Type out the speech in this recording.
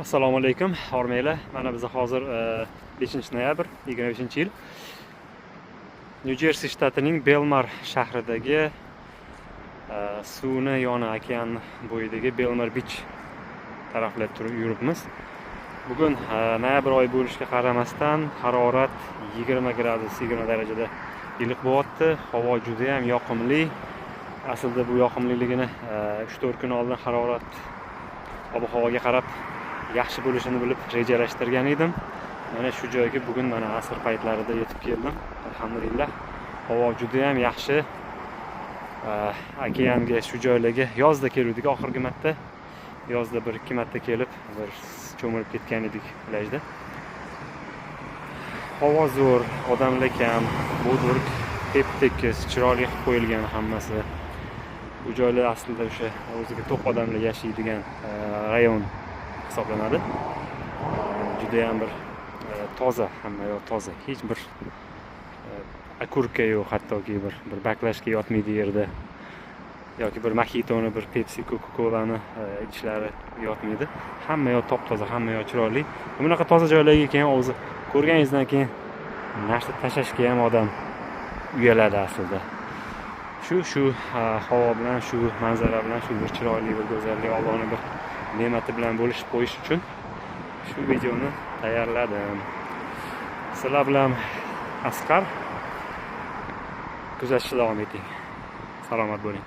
Assalomu alaykum, hormanglar. Mana biz hozir 5-noyabr 2025-yil Nyu-Jersi shtatining Belmar shahridagi suvni yoni okean bo'yidagi Belmar Beach taraflab yuribmiz. Bugun noyabr oyi bo'lishiga qaramasdan harorat 20 gradus 20 darajada iliq bo'lyapti. Havo juda ham yoqimli. Aslida bu yoqimliligini 3-4 kun oldin harorat ob-havoga qarab yaxshi bo'lishini bilib rejalashtirgan edim. Mana shu joyga bugun mana asr paytlarida yetib keldim. Alhamdulillah. Havo juda ham yaxshi. Okeanga shu joylarga yozda keldik, oxirgi marta yozda 1-2 marta kelib bir cho'milib ketgan edik plajda. Havo zo'r, odamlar kam, bo'durk, tep-tekis, chiroyli qilib qo'yilgan hammasi. Bu joylar aslida o'sha o'ziga to'q odamlar yashaydigan rayon hisoblanadi. Juda ham bir toza, hamma yoq toza. Hech bir akurka yo'q, hattoki bir baklashga yotmaydi yerda. Yoki bir mojitoni, bir Pepsi, Coca-Cola'ni ichishlari yotmaydi. Hamma yoq top-toza, hamma yoq chiroyli. Bunaqa toza joylarga keyin o'zi ko'rganingizdan keyin narsa tashlashga ham odam uyaladi aslida. Shu havo bilan, shu manzara bilan, shu bir chiroyli bir go'zallik, Allohning bir ne'mati bilan bo'lishib qo'yish uchun shu videoni tayyorladim. Sizlar bilan Asqar, kuzatishda davom eting. Salomat bo'ling.